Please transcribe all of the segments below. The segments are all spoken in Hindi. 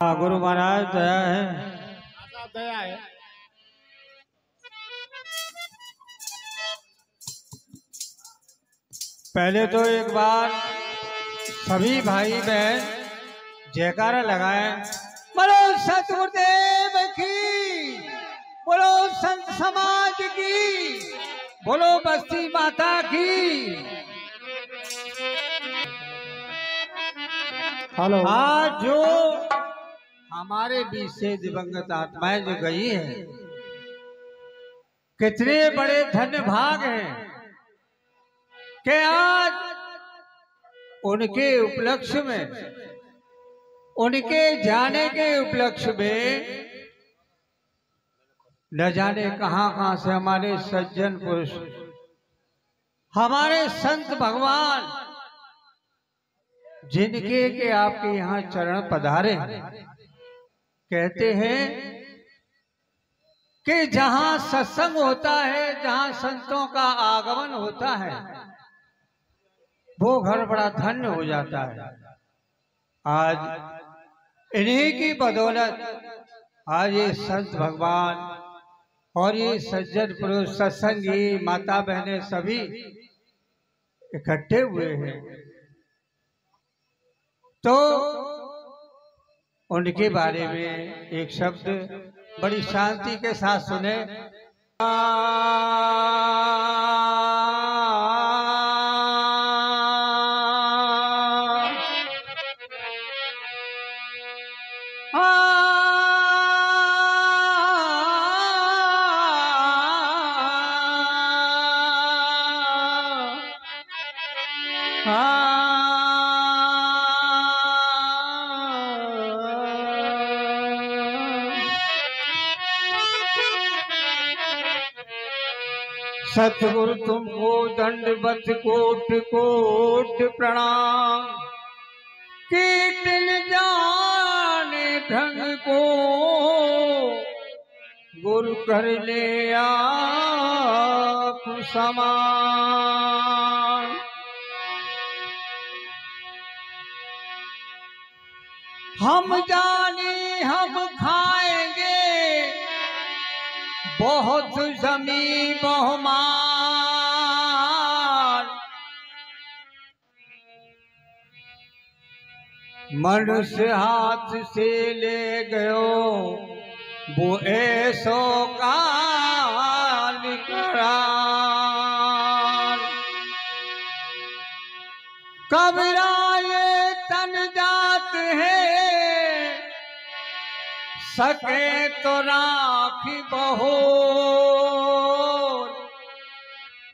हाँ गुरु महाराज दया है। दया है। पहले तो एक बार सभी भाई बहन जयकारा लगाएं। बोलो सतगुरुदेव की, बोलो संत समाज की, बोलो बस्ती माता की। हेलो। आज जो हमारे बीच से दिवंगत आत्माएं जो गई है, कितने बड़े धन्य भाग हैं कि आज उनके उपलक्ष्य में, उनके जाने के उपलक्ष्य में न जाने कहां कहां से हमारे सज्जन पुरुष, हमारे संत भगवान, जिनके के आपके यहाँ चरण पधारे, कहते हैं कि जहां सत्संग होता है, जहां संतों का आगमन होता है, वो घर बड़ा धन्य हो जाता है। आज इन्हीं की बदौलत आज ये संत भगवान और ये सज्जन पुरुष, सत्संगी माता बहनें सभी इकट्ठे हुए हैं। तो उनके बारे में एक शब्द बड़ी शांति के साथ सुने। सतगुरु तुमको दंडवत कोट कोट प्रणाम। कीर्तन जाने ढंग को गुरु कर ले आप समान। हम जाने हम खाएंगे बहुत जमी बहुमान। मनुष्य हाथ से ले गयो वो ऐसो काल करार। कबीरा ये तन जात है, सके तो राखी बहोर।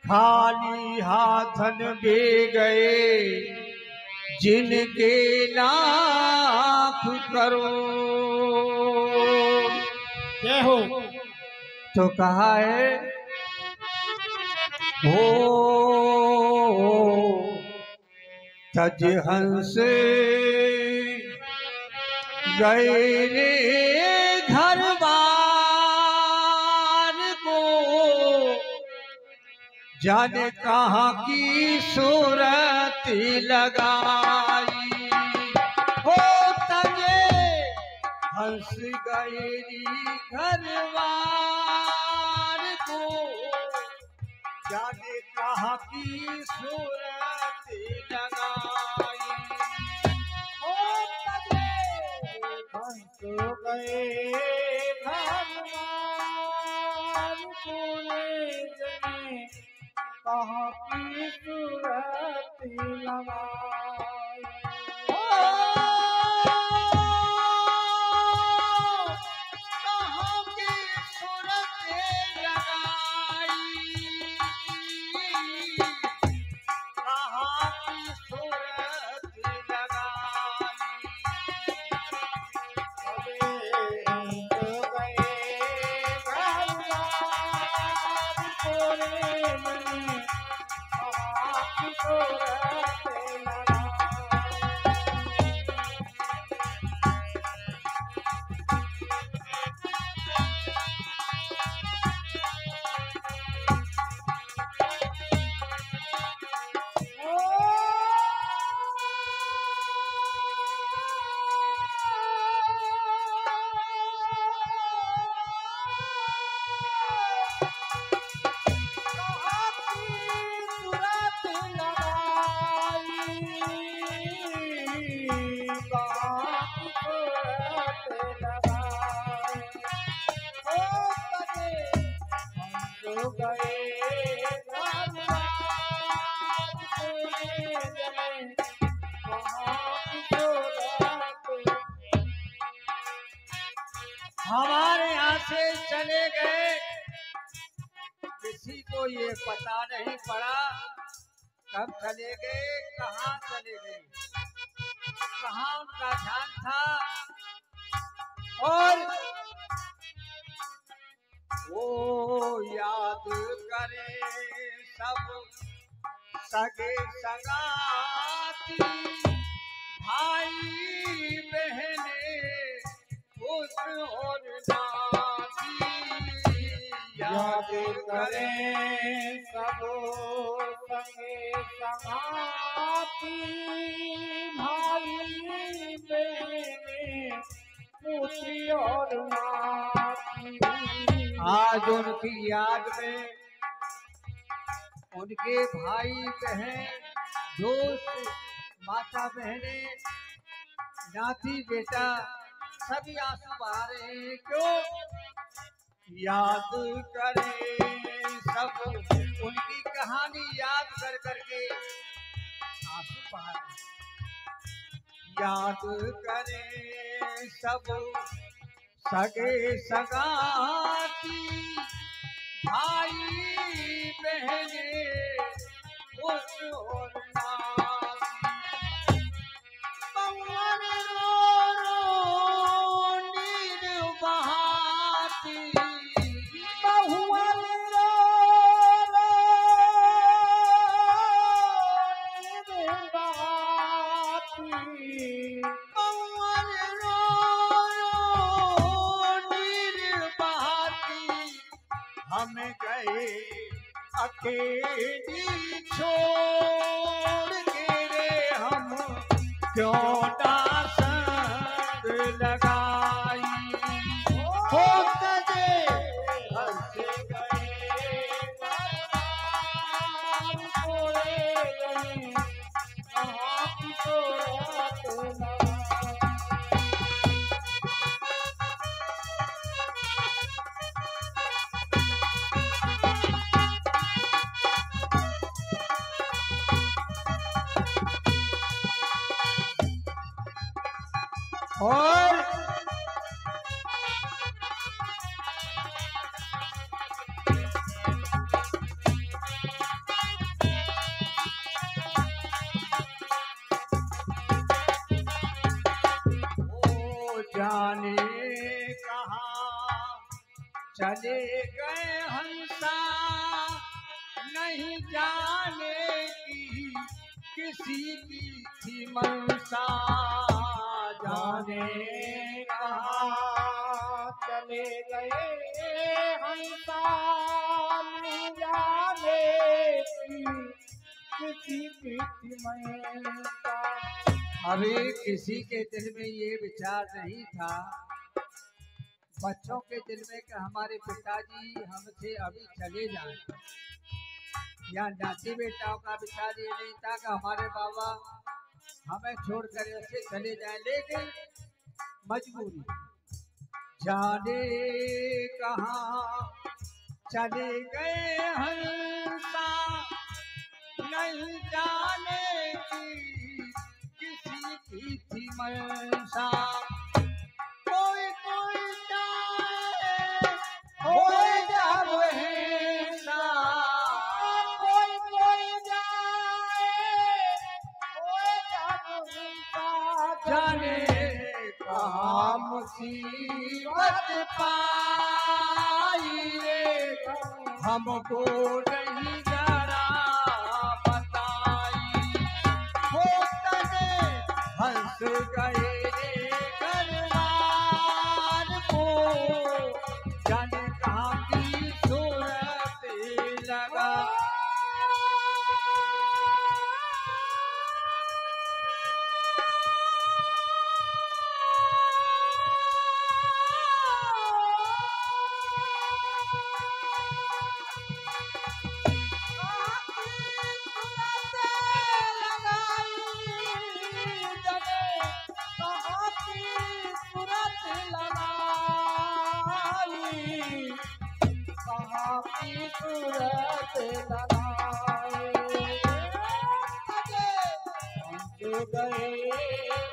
खाली हाथन भी गए जिनके लाख करोड़। जय हो। तो कहा है हो तज हंस गए रे घर बार को, जाने कहाँ की सूरत लगाई। हो तजे हंस गए रे घर बार को, जाने कहाँ की सूरत लगाई। हो तजे हंस गए भगवान पूरे जने कहाँ की सूरत लगाई। कहाँ की सूरत लगाई, कहाँ की सूरत लगाई। सूरत लगाए। ओ सजे हंस गए धनवान पूरे जने कहाँ की सूरत। हमारे यहाँ से चले गए, किसी को ये पता नहीं पड़ा कब चले गए, कहाँ चले गए, कहाँ उनका ध्यान था। और वो याद करे सब सगे सगाती, भाई बहने उस और नाती। याद करें सब संगे संगाती, भाई बहने पूछी और नाती। आज उनकी याद में उनके भाई बहन दोस्त माता बहने नाती बेटा सभी आंसू बहा रहे हैं। क्यों? याद करें सब उनकी कहानी याद कर करके आंसू बहा रहे हैं। याद करें सब सगे सगाती, भाई बहने उस और नाती। पवन रो रो नीर बहाती, बहुअल रो रो नीर बहाती। पवन रो रो नीर बहाती। हम गए अकेली छोड़ के रे, हम क्यों ना संग लगाई। हो सजे हंस गए भगवान पूरे जने कहाँ की सूरत लगाए। और ओ जाने कहाँ चले गए हंसा, नहीं जाने की किसी की थी मनसा। जाने कहाँ चले गए हंसा, नहीं जाने की किसी की मनसा। अभी किसी के दिल में ये विचार नहीं था, बच्चों के दिल में कि हमारे पिताजी हमसे अभी चले जाएं, या नाती बेटाओं का विचार ये नहीं था कि हमारे बाबा हमें छोड़कर ऐसे चले जाएं। लेकिन मजबूरी, जाने कहाँ चले गए हंसा, नहीं जाने की किसी की थी मनसा। कोई कोई जाए होए जब हिंसा, कोई कोई जाए कोई जब हिंसा। जाने कहाँ मुसीबत पाई रे, हमको नहीं जरा बताई। हो तने हंस गए रे करवार को, जाने कहाँ की सूरत लगा। की सूरत लगाए हमसे गए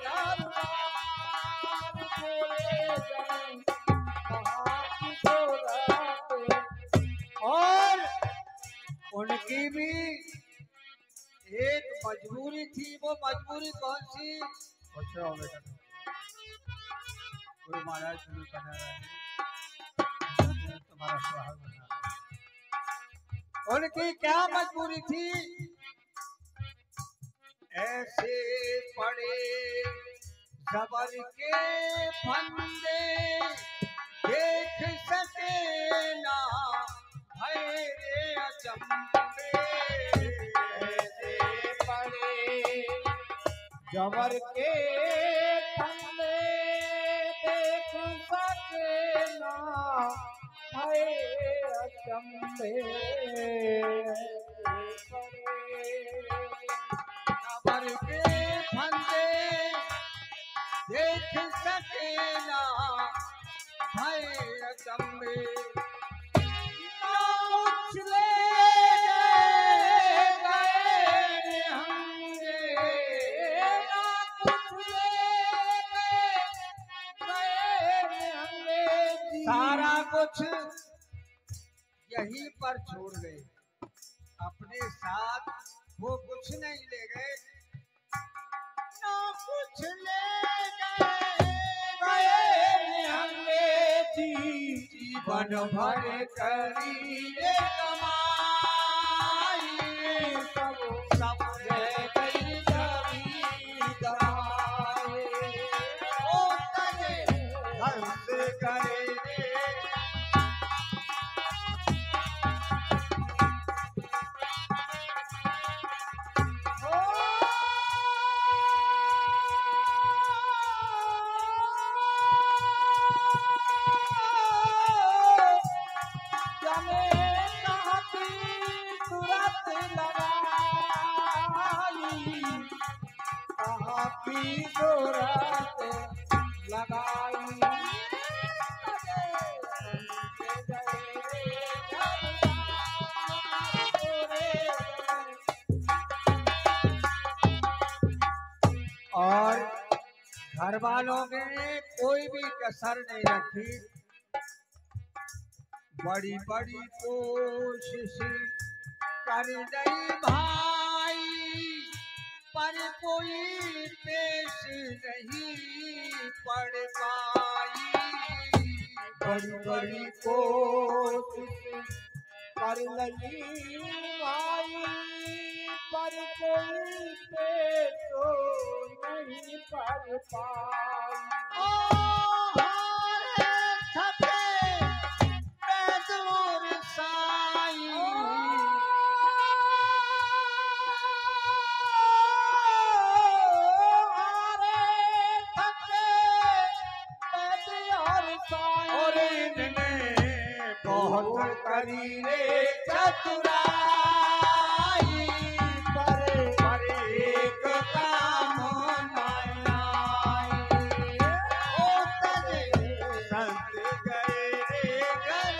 दरबार बोले गए कहाँ की सूरत। और उनकी भी एक मजबूरी थी। वो मजबूरी कौन सी? अच्छा बेटा, गुरु महाराज शुरू बना रहे हैं, तुम्हारा सुहाग बना रहे हैं। उनकी क्या मजबूरी थी? ऐसे पड़े जबर के फंदे देख सके ना भय रे अचंभे। ऐसे पड़े जबर के फंदे देख सके ना है अचंभे। जबर के फंदे देख सके ना भय अचंभे। कुछ ले गए होंगे ना कुछ ले गए होंगे सारा कुछ यहीं पर छोड़ गए, अपने साथ वो कुछ नहीं ले गए। ना कुछ ले गए होंगे जीवन भर करिए कमाई, सब रह गई दवाए ओ तने हंस करे की सूरत लगाई और घर वालों ने कोई भी कसर नहीं रखी। बड़ी बड़ी कोशिश कर गई भाई, पर कोई पेश नहीं पड़ पाई। बड़ी बड़ी कोशिश कर लगी भाई, पर कोई पेशो नहीं पड़ पाई। बहुत करी रे चतुराई, पर एक काम न आई। ओ तने संत गए रे घर,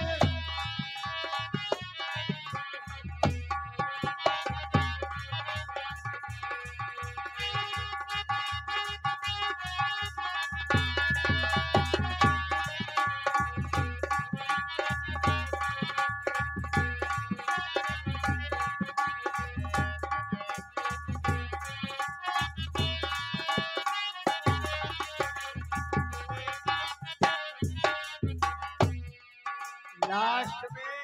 लास्ट में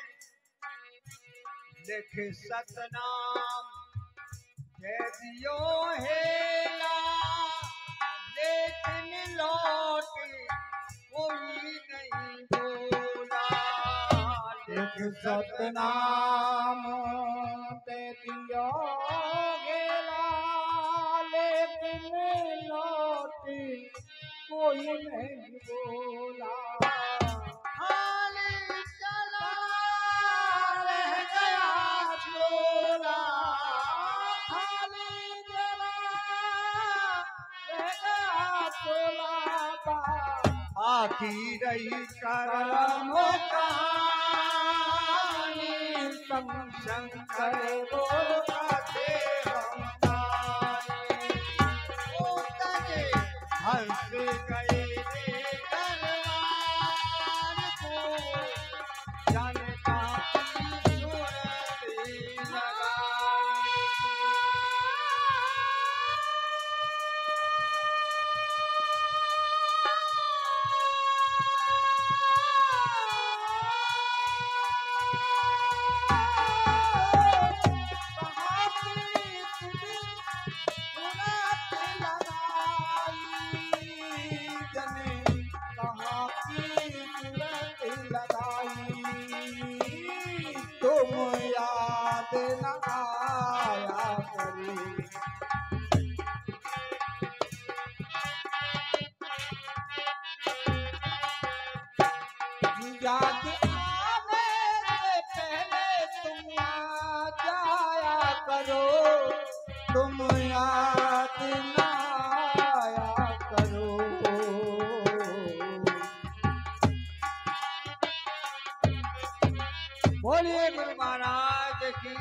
लिख सतनाम दे दियो हेला, लेकिन लौट कोई नहीं बोला। लिख सतनाम दे दियो गेला, लेकिन लौट कोई नहीं बोला। खाली चला रह गया छोला, खाली जला रह गया छोला। आखी रही करम कहानी, शंकर बोल गाते हम गाए। ओ तने हंस गए रे दरबार को, जनता की सुरती लगाई। तुम याद न आया करी। याद आने से पहले तुम आ जाया करो, तुम याद न आया करो। बोलिए गुरु महाराज की